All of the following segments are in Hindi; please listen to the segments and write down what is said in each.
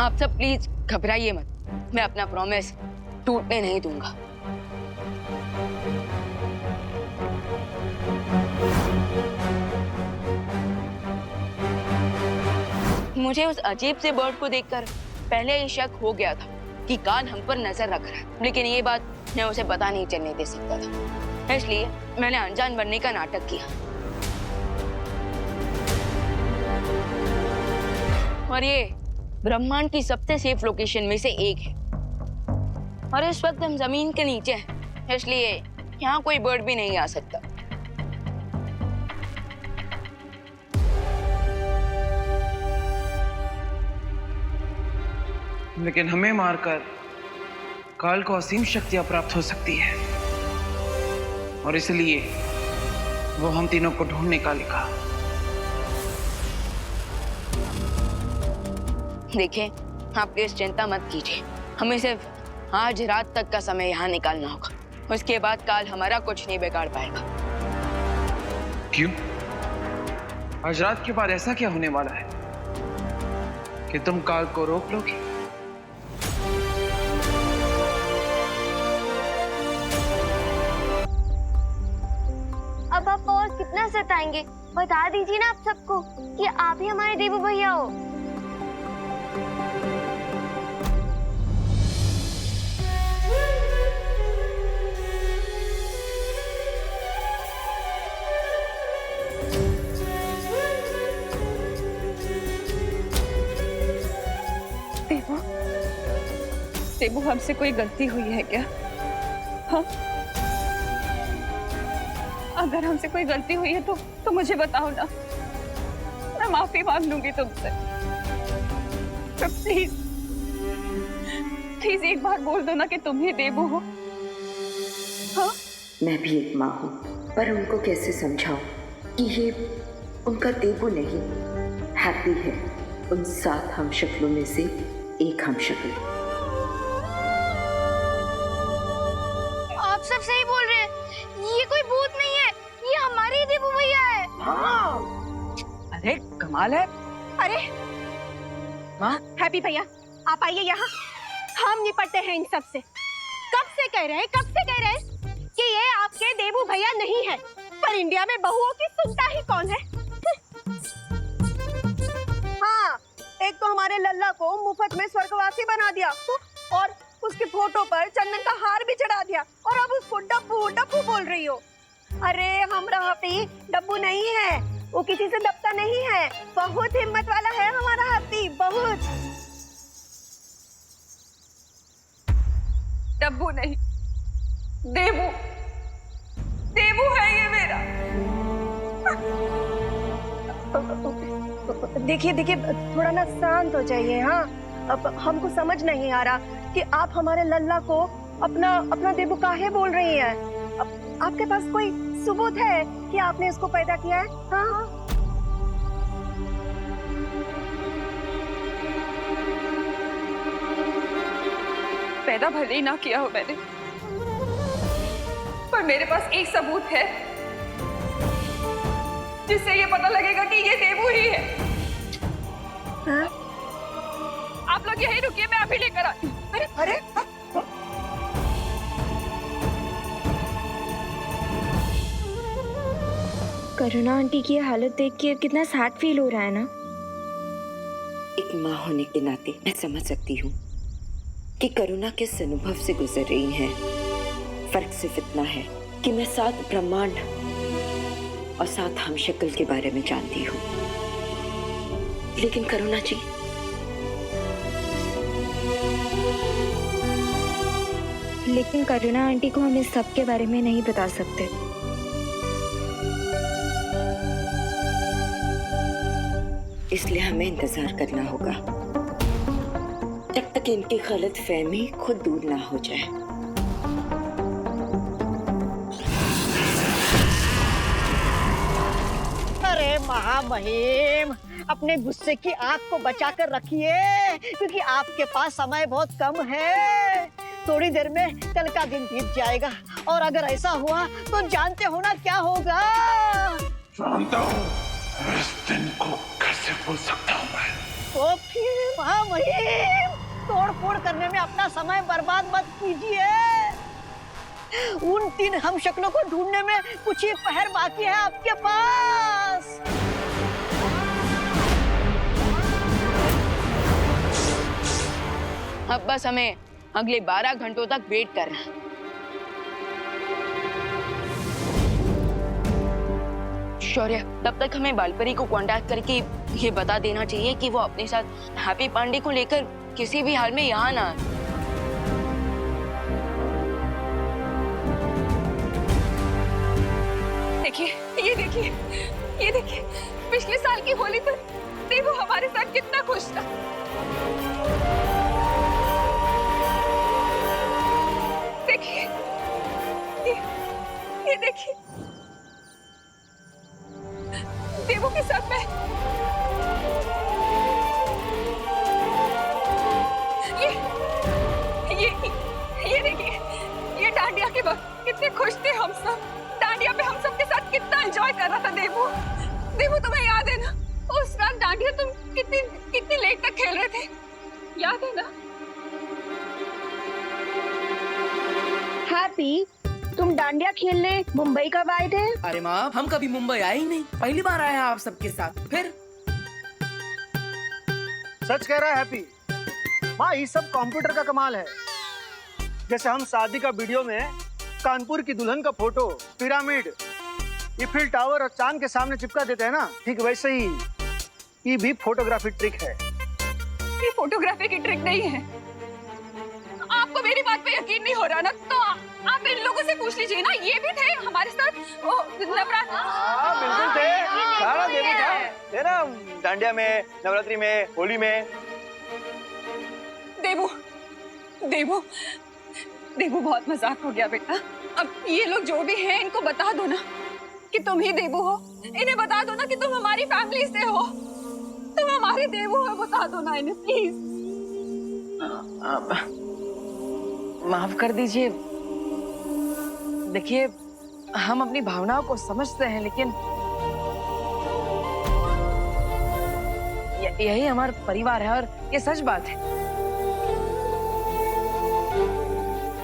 आप सब प्लीज घबराइए मत, मैं अपना प्रॉमिस टूटने नहीं दूंगा। मुझे उस अजीब से बर्ड को देखकर पहले ही शक हो गया था कि कान हम पर नजर रख रहा है, लेकिन ये बात मैं उसे पता नहीं चलने दे सकता था, इसलिए मैंने अनजान बनने का नाटक किया। और ये ब्रह्मांड की सबसे सेफ लोकेशन में से एक है, और इस वक्त हम जमीन के नीचे हैं, इसलिए यहाँ कोई बर्ड भी नहीं आ सकता। लेकिन हमें मारकर काल को असीम शक्तियां प्राप्त हो सकती है, और इसलिए वो हम तीनों को ढूंढ निकालेगा। देखिए, आप प्लीज चिंता मत कीजिए, हमें सिर्फ आज रात तक का समय यहाँ निकालना होगा, उसके बाद काल हमारा कुछ नहीं बिगाड़ पाएगा। क्यों? आज रात के बाद ऐसा क्या होने वाला है कि तुम काल को रोक लोगे? अब आप और कितना सताएंगे? बता दीजिए ना आप सबको कि आप ही हमारे देवू भैया हो। देवू, देवू हमसे कोई गलती हुई है क्या? हाँ, अगर हमसे कोई गलती हुई है तो मुझे बताओ ना, मैं माफी मांग लूंगी तुमसे। तो प्लीज प्लीज एक बार बोल दो ना कि तुम ही देवू हो। हाँ? मैं भी एक माँ हूँ, पर उनको कैसे समझाऊं कि ये उनका देवू नहीं, हैप्पी है, उन 7 हमशक्लों में से एक हमशक्ल। आप सब सही बोल रहे हैं, ये कोई भूत नहीं है, ये हमारे ही देवू भैया है। हाँ। अरे कमाल है। अरे माँ, हैप्पी भैया, आप आइए यहाँ, हम निपटते हैं इन सब से। कब से कह रहे हैं कि ये आपके देवू भैया नहीं है, पर इंडिया में बहुओं की सुनता ही कौन है? हाँ, एक तो हमारे लल्ला को मुफ्त में स्वर्गवासी बना दिया, और उसकी फोटो पर चंदन का हार भी चढ़ा दिया, और अब उसको डब्बू डब्बू बोल रही हो। अरे हमारा हैप्पी डब्बू नहीं है, वो किसी से दबता नहीं है, बहुत हिम्मत वाला है हमारा हैप्पी, बहुत। डब्बू नहीं, देवू, देवू है ये मेरा। देखिए थोड़ा ना शांत हो जाइए। हाँ, अब हमको समझ नहीं आ रहा कि आप हमारे लल्ला को अपना देवू काहे बोल रही हैं। आपके पास कोई सबूत है कि आपने इसको पैदा किया है? हाँ, पैदा भले ही ना किया हो मैंने, पर मेरे पास एक सबूत है जिससे ये पता लगेगा कि ये देवू ही है। हाँ? आप लोग यहीं रुकिए, मैं अभी लेकर आती हूँ। अरे करुणा आंटी की हालत देख के कितना सैड फील हो रहा है ना। एक माँ होने के नाते मैं समझ सकती हूँ कि करुणा किस अनुभव से गुजर रही हैं। फर्क सिर्फ इतना है कि मैं 7 ब्रह्मांड और 7 हमशक्ल के बारे में जानती हूँ, लेकिन करुणा जी, लेकिन करुणा आंटी को हम इस सब के बारे में नहीं बता सकते। इसलिए हमें इंतजार करना होगा जब तक इनकी गलतफहमी खुद दूर ना हो जाए। अरे महामहिम, अपने गुस्से की आग को बचा कर रखिए, क्योंकि आपके पास समय बहुत कम है। थोड़ी देर में कल का दिन बीत जाएगा, और अगर ऐसा हुआ तो जानते हो ना क्या होगा। जानता हूँ, इस दिन को कैसे भूल सकता हूँ मैं। तो फिर महामहिम तोड़ फोड़ करने में अपना समय बर्बाद मत कीजिए। उन 3 हमशक्लों को ढूंढने में कुछ ही पहर बाकी है आपके पास। अब बस हमें अगले 12 घंटों तक वेट करना है। शौर्य, तब तक हमें बालपरी को कांटेक्ट करके ये बता देना चाहिए कि वो अपने साथ हैप्पी पांडे को लेकर किसी भी हाल में यहाँ ना आए। देखिए, ये देखिए, पिछले साल की होली पर देवू हमारे साथ कितना खुश था। देखिए, ये देखिए, देवू के साथ मैं ये देखिए, ये डांडिया के वक्त कितने खुश थे हम सब। डांडिया पे हम सब के साथ कितना एंजॉय कर रहा था देवू। देवू, तुम्हें याद है ना उस रात डांडिया तुम कितनी लेट तक खेल रहे थे, याद है ना? हैप्पी, तुम डांडिया खेलने मुंबई कब आए थे? अरे माँ, हम कभी मुंबई आए ही नहीं, पहली बार आए हैं आप सबके साथ। फिर सच कह रहा है हैप्पी। माँ, ये सब कंप्यूटर का कमाल है। जैसे हम शादी का वीडियो में कानपुर की दुल्हन का फोटो पिरामिड, ईफिल टावर और चांद के सामने चिपका देते हैं ना, ठीक वैसे ही ये भी फोटोग्राफी ट्रिक है। ये फोटोग्राफी की ट्रिक नहीं है। आपको मेरी बात पे यकीन नहीं हो रहा ना, तो आप इन लोगों से पूछ लीजिए ना। ये भी थे हमारे साथ वो नवरात्र। हाँ, बिल्कुल थे। सारा देवी था ना, डांडिया में, नवरात्रि में, होली में। देवू बहुत मजाक हो गया बेटा। अब ये लोग जो भी हैं इनको बता दो ना कि तुम ही देवू हो। इन्हें बता दो ना कि तुम हमारी फैमिली से हो, तुम हमारे देवू हो। बता दो ना इन्हें प्लीज। माफ कर दीजिए। देखिए, हम अपनी भावनाओं को समझते हैं, लेकिन यही हमारा परिवार है और ये सच बात है।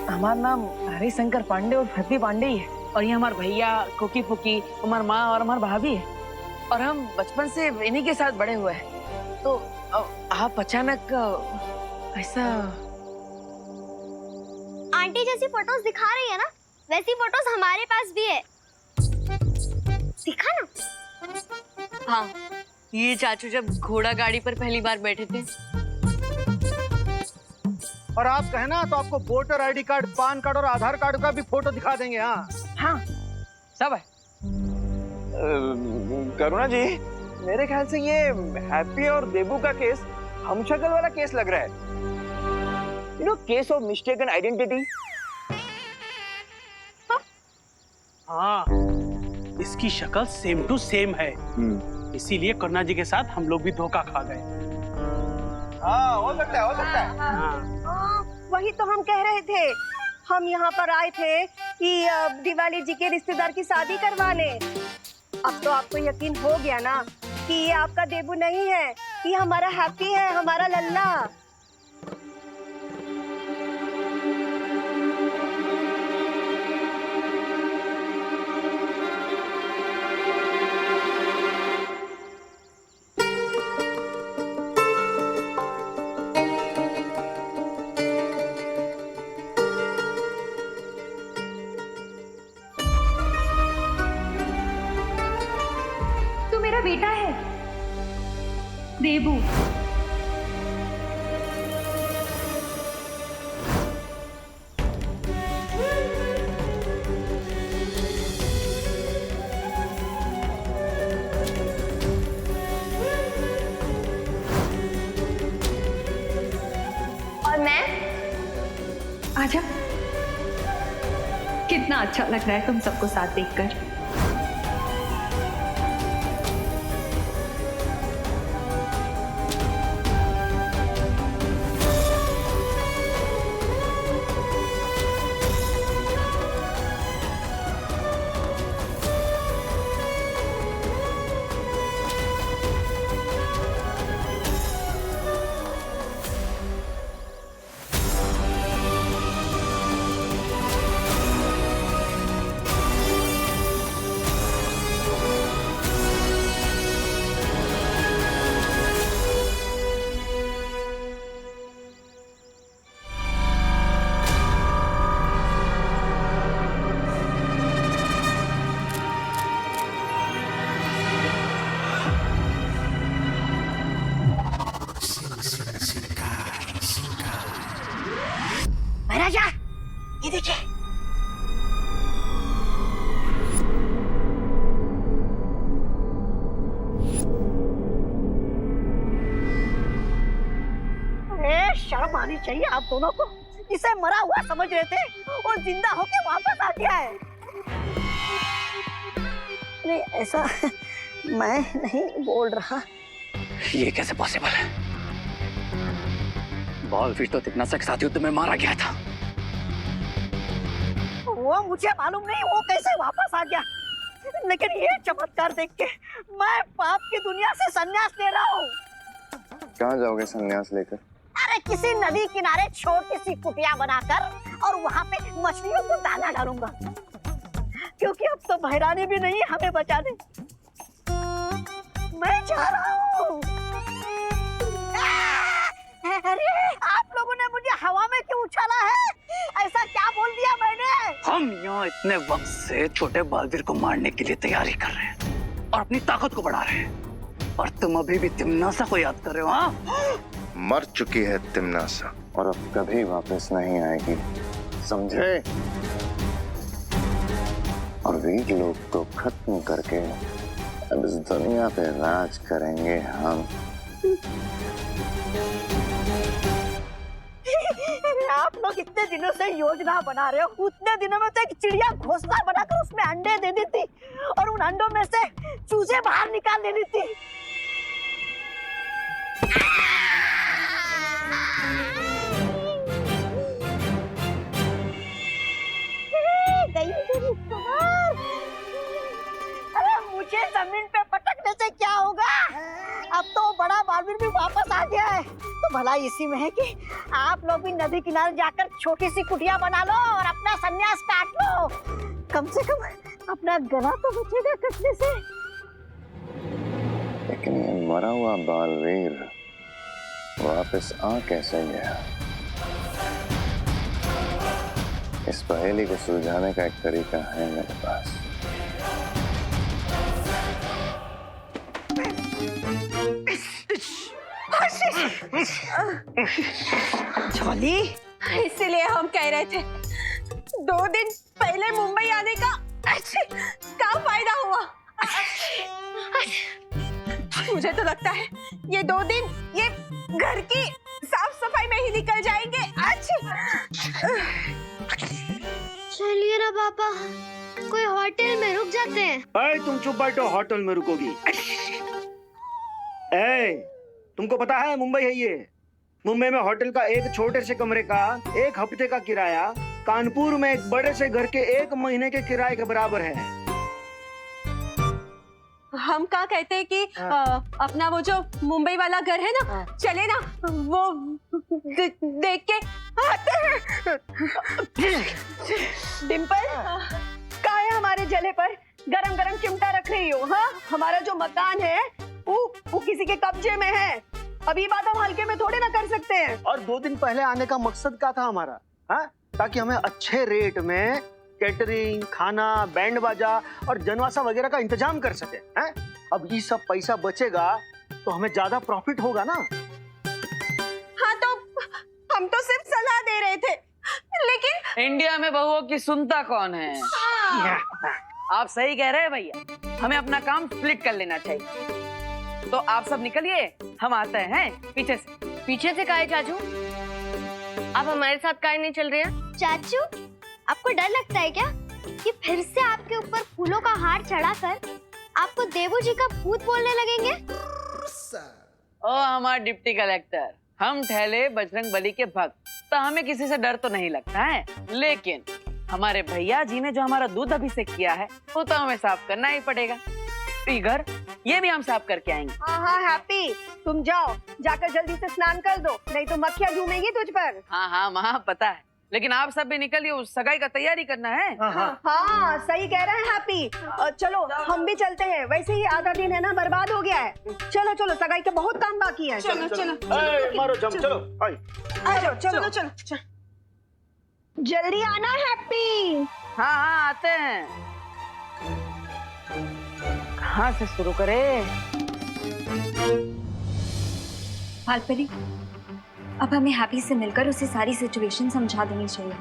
हमारा नाम हरिशंकर पांडे और हैप्पी पांडे ही है, और ये हमारे भैया, कुकी पुकी, हमारी माँ और हमारी भाभी है, और हम बचपन से इन्हीं के साथ बड़े हुए हैं। तो आप अचानक ऐसा। आंटी जैसी फोटोज दिखा रही है ना, वैसी फोटोज हमारे पास भी है, दिखा ना। हाँ, ये चाचू जब घोड़ा गाड़ी पर पहली बार बैठे थे। और आप कहे ना तो आपको voter ID card, PAN card और आधार कार्ड का भी फोटो दिखा देंगे। हाँ, सब है। करुणा जी, मेरे ख्याल से ये हैप्पी और देबू का केस हमशक्ल वाला केस लग रहा है। You know, case of mistaken identity. हाँ, इसकी शक्ल सेम टू सेम है, इसीलिए करुणा जी के साथ हम लोग भी धोखा खा गए। हाँ, हो सकता है, हो सकता है। हाँ। वही तो हम कह रहे थे। हम यहाँ पर आए थे कि दिवाली जी के रिश्तेदार की शादी करवाने। अब तो आपको यकीन हो गया ना कि ये आपका देबू नहीं है, ये हमारा हैप्पी है, हमारा लल्ला। बेटा है देबू। और मैं? आजा, कितना अच्छा लग रहा है तुम सबको साथ देखकर। महाराजा ये देखिए। अरे शर्म आनी चाहिए आप दोनों को। इसे मरा हुआ समझ रहे थे और जिंदा होके वापस आ गया है। नहीं ऐसा मैं नहीं बोल रहा। ये कैसे पॉसिबल है? बॉलफिश तो तिग्नासा के साथ युद्ध में मारा गया था। वो मुझे मालूम नहीं वो कैसे वापस आ गया, लेकिन ये चमत्कार देख के मैं पाप की दुनिया से संन्यास ले रहा हूँ। कहाँ जाओगे संन्यास लेकर? अरे किसी नदी किनारे छोटी सी कुटिया बनाकर और वहाँ पे मछलियों को दाना डालूंगा, क्योंकि अब तो भैरानी भी नहीं हमें बचाने। मैं जा रहा हूँ। अरे आप लोगों ने मुझे हवा में क्यों उछाला है? ऐसा क्या बोल दिया मैंने? हम यहाँ इतने वक्त से छोटे बालवीर को मारने के लिए तैयारी कर रहे हैं और अपनी ताकत को बढ़ा रहे हैं, और तुम अभी भी तिम्नासा को याद कर रहे हो? हाँ, मर चुकी है तिम्नासा और अब कभी वापस नहीं आएगी, समझे? और वीर लोग को खत्म करके अब इस दुनिया पे राज करेंगे हम। आप लोग इतने दिनों से योजना बना रहे हो, उतने दिनों में तो एक चिड़िया घोंसला बनाकर उसमें अंडे दे दी थी और उन अंडों में से चूजे बाहर निकाल देनी थी। अरे मुझे जमीन पे पटकने से क्या होगा? अब तो बड़ा बालवीर भी वापस आ गया है, तो भला इसी में है कि आप लोग भी नदी किनारे जाकर छोटी सी कुटिया बना लो और अपना संन्यास काट लो। कम से कम अपना गला तो बचेगा कटने से। लेकिन ये मरा हुआ बालवीर वापस आ कैसे गया? इस पहेली को सुलझाने का एक तरीका है मेरे पास। छोली, इसीलिए हम कह रहे थे 2 दिन पहले मुंबई आने का क्या फायदा हुआ? मुझे तो लगता है ये 2 दिन ये घर की साफ सफाई में ही निकल जाएंगे। चलिए ना पापा, कोई होटल में रुक जाते हैं। अरे तुम चुप बैठो, होटल में रुकोगी? तुमको पता है मुंबई है ये। मुंबई में होटल का एक छोटे से कमरे का 1 हफ्ते का किराया कानपुर में एक बड़े से घर के 1 महीने के किराए के बराबर है। हम क्या कहते हैं कि अपना वो जो मुंबई वाला घर है ना, चले ना वो देख के आते हैं। डिम्पल, क्या है हमारे जले पर गरम गरम चिमटा रख रही हो? हाँ, हमारा जो मकान है वो किसी के कब्जे में है। अभी बात हम हल्के में थोड़े ना कर सकते हैं। और 2 दिन पहले आने का मकसद क्या था हमारा? हाँ, ताकि हमें अच्छे रेट में कैटरिंग, खाना, बैंड बाजा और जनवासा वगैरह का इंतजाम कर सके। हैं? अब ये सब पैसा बचेगा तो हमें ज्यादा प्रॉफिट होगा ना। हाँ, तो हम तो सिर्फ सलाह दे रहे थे, लेकिन इंडिया में बहुओं की सुनता कौन है? आप सही कह रहे हैं भैया, हमें अपना काम स्प्लिट कर लेना चाहिए। तो आप सब निकलिए, हम आते हैं पीछे से। पीछे से काहे चाचू? आप हमारे साथ काहे नहीं चल रहे हैं? चाचू, आपको डर लगता है क्या कि फिर से आपके ऊपर फूलों का हार चढ़ाकर आपको देवू जी का भूत बोलने लगेंगे? ओ हमारे डिप्टी कलेक्टर, हम ठहले बजरंग बली के भक्त, तो हमें किसी से डर तो नहीं लगता है, लेकिन हमारे भैया जी ने जो हमारा दूध अभिषेक किया है वो तो हमें साफ करना ही पड़ेगा। घर ये भी हम साफ करके आएंगे। हाँ हैप्पी, तुम जाओ, जाकर जल्दी से स्नान कर दो, नहीं तो मक्खियाँ झूमेंगी तुझ पर। हाँ वहाँ पता है, लेकिन आप सब भी निकलिए, उस सगाई का तैयारी करना है। हाँ सही कह रहे हैं हैप्पी। चलो हम भी चलते हैं, वैसे ही आधा दिन है ना बर्बाद हो गया है। चलो चलो, सगाई का बहुत काम बाकी है। चलो चलो मारो जम, चलो चलो चलो, जल्दी आना हैप्पी। हाँ आते हैं। कहाँ से शुरू करें? हालपरी, अब हमें हैप्पी से मिलकर उसे सारी सिचुएशन समझा देनी चाहिए।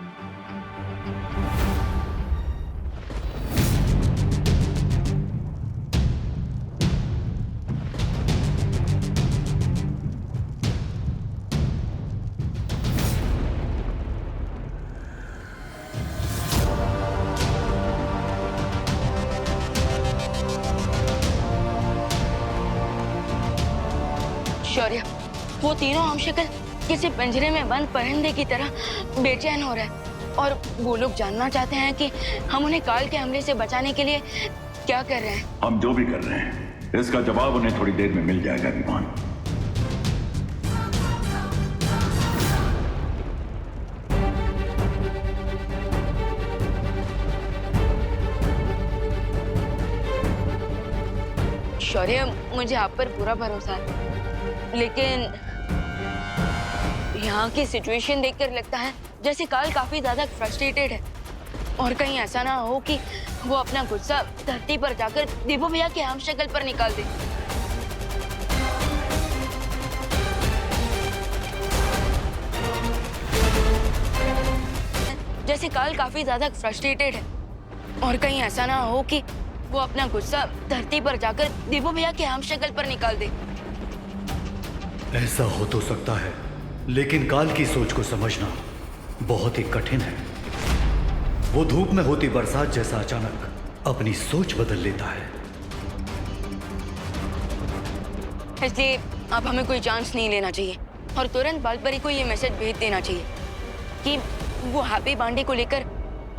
शौर्य, वो तीनों हम शक्ल किसी पिंजरे में बंद परिंदे की तरह बेचैन हो रहा है और वो लोग जानना चाहते हैं कि हम उन्हें काल के हमले से बचाने के लिए क्या कर रहे हैं। हम जो भी कर रहे हैं इसका जवाब उन्हें थोड़ी देर में मिल जाएगा विमान। शौर्य, मुझे आप पर पूरा भरोसा है, लेकिन यहाँ की सिचुएशन देखकर लगता है जैसे काल काफी ज्यादा फ्रस्ट्रेटेड है और कहीं ऐसा ना हो कि वो अपना गुस्सा धरती पर जाकर देवू भैया के हम शक्ल पर निकाल दे। जैसे काल काफी ज्यादा फ्रस्ट्रेटेड है और कहीं ऐसा ना हो कि वो अपना गुस्सा धरती पर जाकर देवू भैया के हम शक्ल पर निकाल दे। ऐसा हो तो सकता है, लेकिन काल की सोच को समझना बहुत ही कठिन है। वो धूप में होती बरसात जैसा अचानक अपनी सोच बदल लेता है। इसलिए अब हमें कोई चांस नहीं लेना चाहिए और तुरंत बालपरी को ये मैसेज भेज देना चाहिए कि वो हैप्पी पांडे को लेकर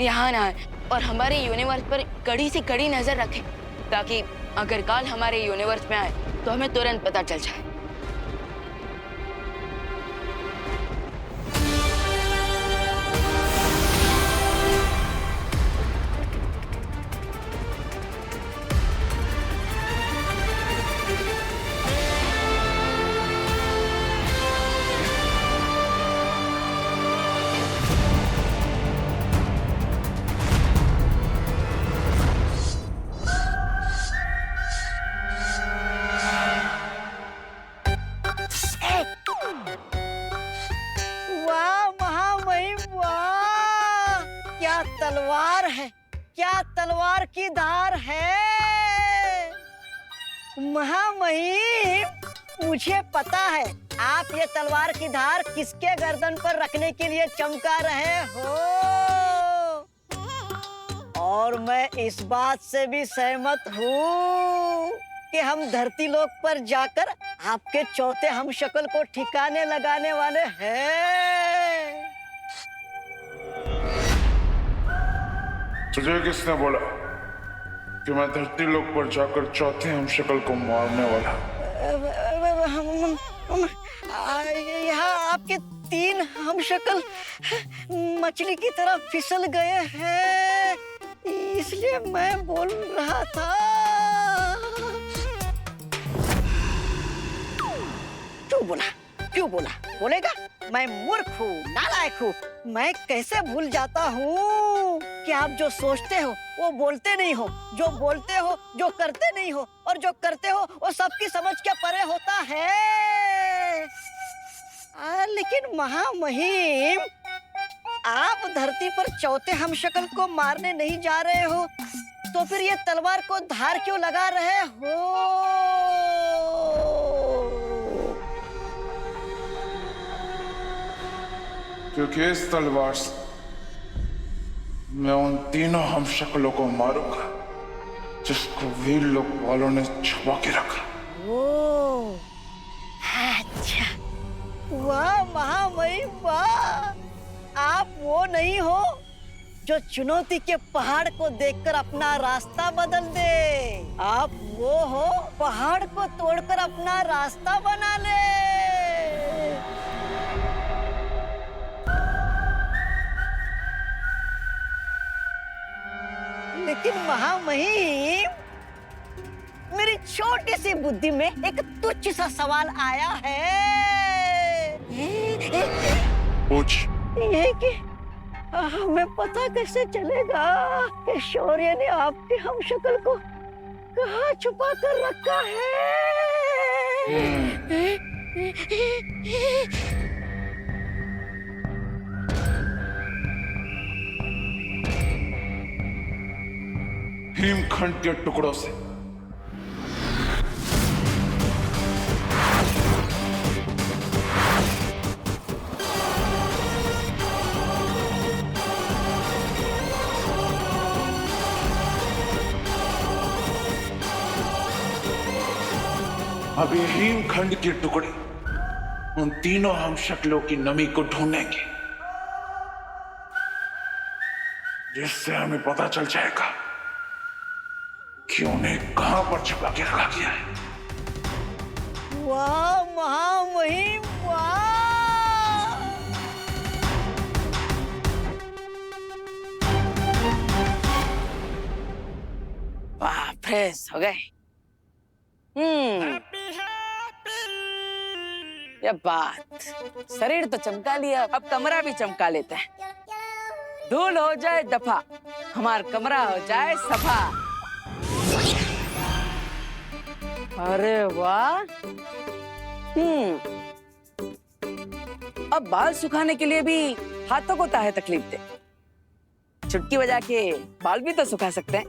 यहाँ ना आए और हमारे यूनिवर्स पर कड़ी से कड़ी नजर रखे, ताकि अगर काल हमारे यूनिवर्स में आए तो हमें तुरंत पता चल जाए। तलवार है, क्या तलवार की धार है। महामहिम, मुझे पता है आप ये तलवार की धार किसके गर्दन पर रखने के लिए चमका रहे हो, और मैं इस बात से भी सहमत हूँ कि हम धरती लोक पर जाकर आपके चौथे हमशक्ल को ठिकाने लगाने वाले हैं। तुझे किसने बोला कि मैं धरती लोक पर जाकर चौथे हमशक्ल को मारने वाला? यहाँ आपके तीन हमशक्ल मछली की तरह फिसल गए हैं, इसलिए मैं बोल रहा था। क्यों बोला? क्यों बोला? बोलेगा? मैं मूर्ख हूँ, नालायक हूँ। मैं कैसे भूल जाता हूँ कि आप जो सोचते हो वो बोलते नहीं हो, जो बोलते हो जो करते नहीं हो, और जो करते हो वो सबकी समझ के परे होता है। लेकिन महामहिम, आप धरती पर चौथे हमशक्ल को मारने नहीं जा रहे हो, तो फिर ये तलवार को धार क्यों लगा रहे हो? क्योंकि इस तलवार से मैं उन तीनों हमशक्लों को मारूंगा जिसको वीर लोक वालों ने छुपा के रखा। ओह, अच्छा, वाह महामहिम वाह। आप वो नहीं हो जो चुनौती के पहाड़ को देखकर अपना रास्ता बदल दे। आप वो हो पहाड़ को तोड़कर अपना रास्ता बना ले। लेकिन महामहिम, मेरी छोटी सी बुद्धि में एक तुच्छ सा सवाल आया है। पूछ। ये कि हमें पता कैसे चलेगा कि शौर्य ने आपके हमशक्ल को कहाँ छुपा कर रखा है? हिमखंड के टुकड़ों से। अब ये हिमखंड के टुकड़े उन तीनों हम शक्लों की नमी को ढूंढेंगे, जिससे हमें पता चल जाएगा कि उन्हें कहां पर छुपा के रखा गया है। वाह महामहिम, वाह! वाह, फ्रेश हो गए। ये बात, शरीर तो चमका लिया, अब कमरा भी चमका लेते हैं। धूल हो जाए दफा, हमारा कमरा हो जाए सफा। अरे वाह! अब बाल सुखाने के लिए भी हाथों को ताहे तकलीफ दे, चुटकी बजा के बाल भी तो सुखा सकते हैं?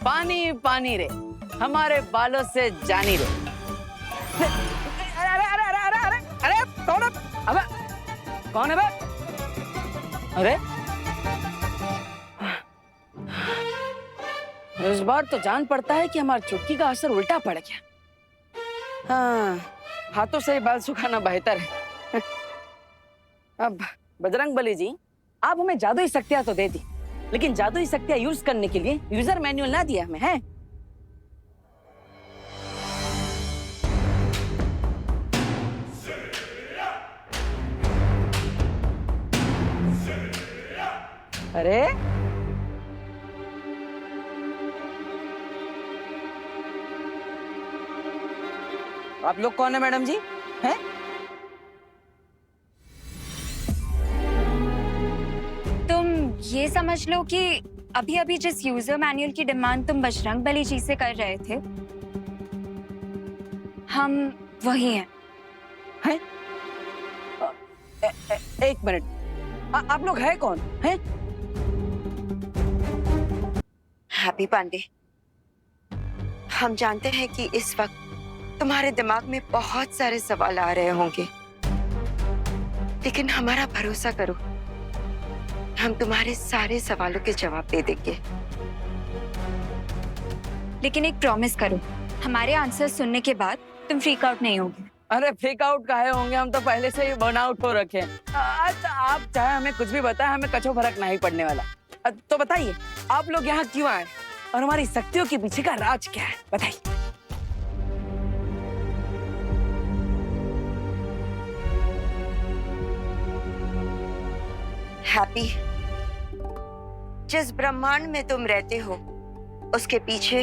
पानी पानी रे, हमारे बालों से जानी रे। अरे अरे अरे अरे अरे अरे अरे कौन है? अबे कौन है बे? अरे इस बार तो जान पड़ता है कि हमारी चुटकी का असर उल्टा पड़ गया। हाँ, हाथों से ही बाल सुखाना बेहतर है। अब बजरंग बली जी, आप हमें जादुई शक्तियां तो दे दी, लेकिन जादुई शक्तियां यूज करने के लिए यूजर मैनुअल ना दिया हमें, है? अरे आप लोग कौन है मैडम जी? हैं? तुम ये समझ लो कि अभी अभी जिस यूजर मैनुअल की डिमांड तुम बजरंग बली जी से कर रहे थे, हम वही हैं। हैं? एक मिनट, आप लोग हैं कौन? हैं? हैप्पी पांडे, हम जानते हैं कि इस वक्त तुम्हारे दिमाग में बहुत सारे सवाल आ रहे होंगे, लेकिन हमारा भरोसा करो, हम तुम्हारे सारे सवालों के जवाब दे देंगे। लेकिन एक प्रॉमिस करो, हमारे आंसर सुनने के बाद तुम फ्रीक आउट नहीं होगे। अरे फ्रीक आउट काहे होंगे, हम तो पहले से ही बर्न आउट हो रखे हैं। अच्छा, आप चाहे हमें कुछ भी बताएं, हमें कछो फर्क नहीं पड़ने वाला। तो बताइए, आप लोग यहाँ क्यों आए और हमारी शक्तियों के पीछे का राज क्या है, बताइए। हैप्पी, जिस ब्रह्मांड में तुम रहते हो उसके पीछे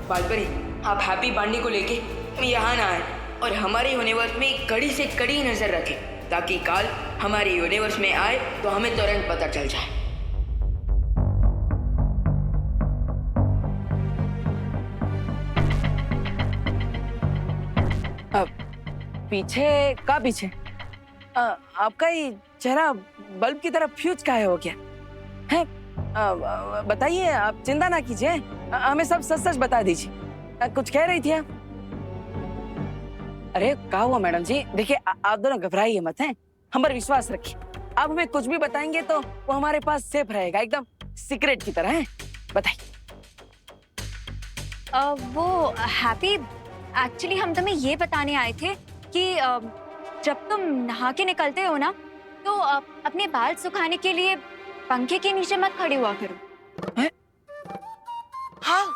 बालपरी, आप हैप्पी पांडे को लेके यहाँ ना आए और हमारे यूनिवर्स में कड़ी से कड़ी नजर रखें, ताकि काल हमारे यूनिवर्स में आए तो हमें तुरंत पता चल जाए। पीछे का पीछे? आपका ही चेहरा बल्ब की तरह फ्यूज काहे हो गया है? बताइए, आप चिंता ना कीजिए, हमें सब सच सच बता दीजिए। कुछ कह रही थी आप? अरे क्या हुआ मैडम जी? देखिए, आप दोनों घबराइए मत, हैं? हम पर विश्वास रखिए। आप हमें कुछ भी बताएंगे तो वो हमारे पास सेफ रहेगा, एकदम सीक्रेट की तरह, है? बताइए। वो हैप्पी, एक्चुअली हम तुम्हें ये बताने आए थे कि जब तुम नहा के निकलते हो ना, तो अपने बाल सुखाने के लिए पंखे के नीचे मत खड़े हुआ करो। है? हाँ,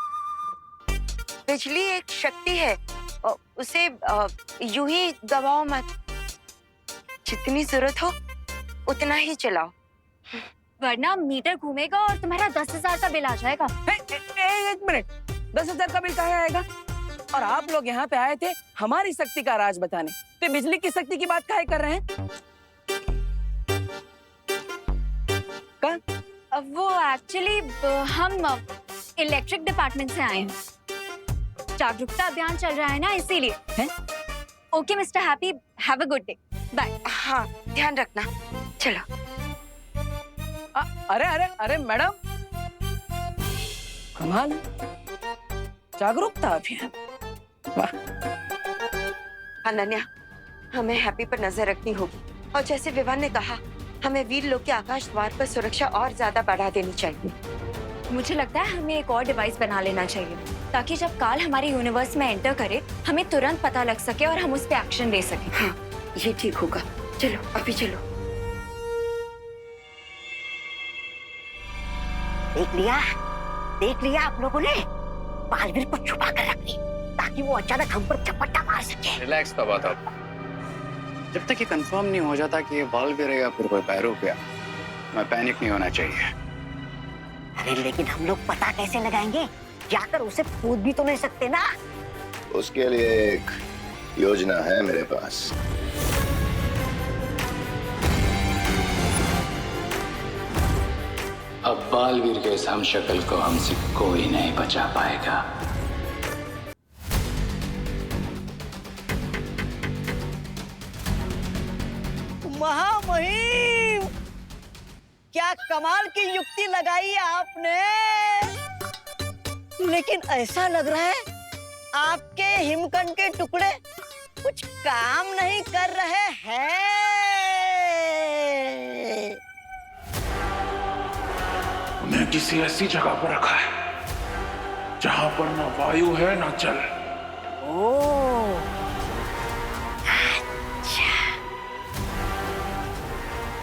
बिजली एक शक्ति है, उसे यूं ही दबाओ मत, जितनी जरूरत हो उतना ही चलाओ, वरना मीटर घूमेगा और तुम्हारा 10,000 का बिल आ जाएगा। एक मिनट, 10,000 का बिल कहाँ आएगा? और आप लोग यहाँ पे आए थे हमारी शक्ति का राज बताने, तो बिजली की शक्ति की बात काहे कर रहे हैं? वो एक्चुअली हम इलेक्ट्रिक डिपार्टमेंट से आए हैं, जागरूकता अभियान चल रहा है ना, इसीलिए। Okay mister Happy, have a good day, bye. हाँ, ध्यान रखना। चलो। अरे अरे अरे मैडम, कमाल, जागरूकता अभियान, वाह। अनन्या, हमें हैप्पी पर नजर रखनी होगी और जैसे विवान ने कहा, हमें वीर लोक के आकाश द्वार पर सुरक्षा और ज्यादा बढ़ा देनी चाहिए। मुझे लगता है हमें एक और डिवाइस बना लेना चाहिए ताकि जब काल हमारे यूनिवर्स में एंटर करे हमें तुरंत पता लग सके और हम उस पर एक्शन ले सकें। हाँ, ये ठीक होगा। चलो, अभी चलो। देख लिया आप लोगों ने? बालवीर को छुपा कर रख दी ताकि वो अचानक हम पर झपट्टा मार सके। रिलैक्स का बात आप। जब तक ये कंफर्म नहीं हो जाता कि ये बालवीर है या फिर कोई पैरों मैं पैनिक नहीं होना चाहिए। अरे लेकिन हम लोग पता कैसे लगाएंगे? जाकर उसे पूछ भी तो नहीं सकते ना। उसके लिए एक योजना है मेरे पास। अब बालवीर के इस हमशक्ल को हमसे कोई नहीं बचा पाएगा। महामहिम, क्या कमाल की युक्ति लगाई है आपने। लेकिन ऐसा लग रहा है आपके हिमकंड के टुकड़े कुछ काम नहीं कर रहे हैं। उन्हें किसी ऐसी जगह पर रखा है जहां पर ना वायु है ना जल।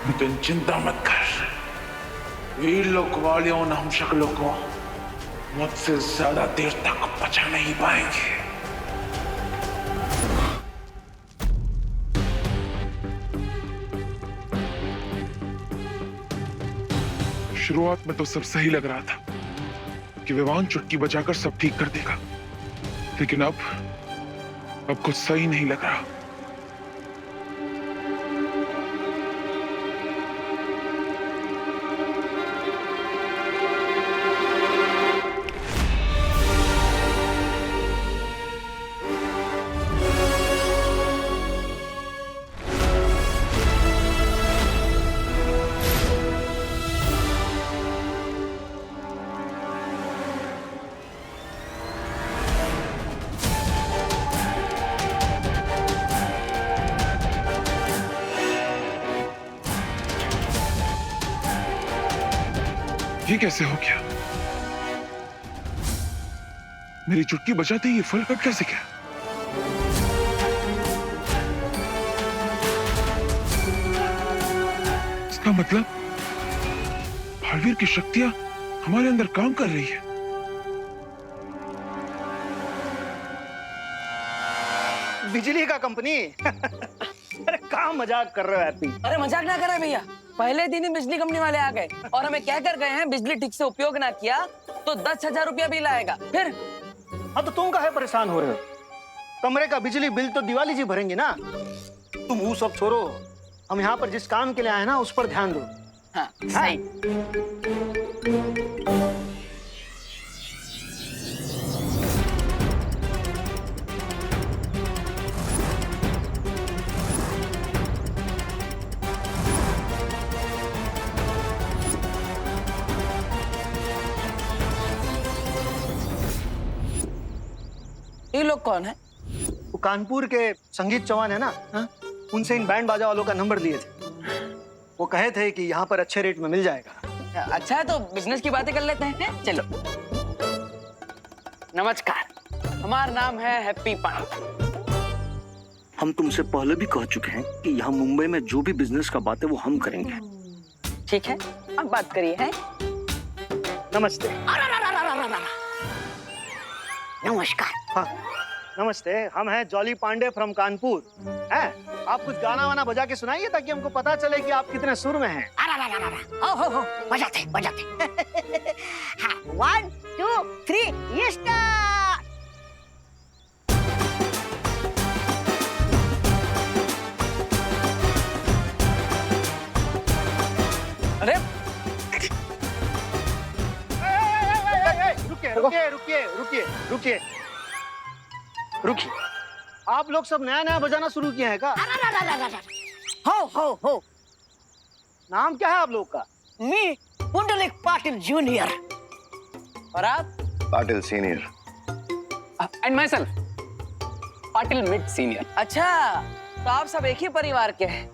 लेकिन चिंता मत कर, वीर लोक वाले उन हमशक्लों को मुझसे ज्यादा देर तक बचा नहीं पाएंगे। शुरुआत में तो सब सही लग रहा था कि विवान चुटकी बजाकर सब ठीक कर देगा, लेकिन अब कुछ सही नहीं लग रहा। ये कैसे हो गया? मेरी चुटकी बजाते ही ये फल कट कैसे गया? इसका मतलब बालवीर की शक्तियां हमारे अंदर काम कर रही है। बिजली का कंपनी। अरे कहाँ मजाक कर रहे हो हैप्पी? अरे मजाक ना करें भैया, पहले दिन ही बिजली कंपनी वाले आ गए और हमें कह कर गए हैं बिजली ठीक से उपयोग ना किया तो 10,000 रुपया बिल आएगा। फिर हाँ तो तुम काहे परेशान हो रहे हो? कमरे का बिजली बिल तो दिवाली जी भरेंगे ना। तुम वो सब छोड़ो, हम यहाँ पर जिस काम के लिए आए ना उस पर ध्यान दो। हाँ, सही। ये लोग कौन है? वो कानपुर के संगीत चौहान है ना, हा? उनसे इन बैंड बाजा वालों का नंबर लिए थे। वो कहे थे कि यहाँ पर अच्छे रेट में मिल जाएगा। अच्छा है तो बिजनेस की बातें कर लेते हैं। चलो। नमस्कार, हमारा नाम है हैप्पी पांडे। हम तुमसे पहले भी कह चुके हैं कि यहाँ मुंबई में जो भी बिजनेस का बात है वो हम करेंगे। ठीक है, अब बात करिए। है नमस्ते। नमस्कार। हाँ, नमस्ते। हम हैं जॉली पांडे फ्रॉम कानपुर। हैं? आप कुछ गाना वाना बजा के सुनाइए ताकि हमको पता चले कि आप कितने सुर में हैं। हो बजाते। हाँ, 1 2 3 ये स्टार्ट। अरे रुकिए। आप लोग सब नया नया बजाना शुरू किए हैं क्या? हो नाम क्या है आप लोग का? मी पुंडलिक पाटिल जूनियर। और आप? Patil senior. And my self Patil mid senior. अच्छा, तो आप सब एक ही परिवार के हैं।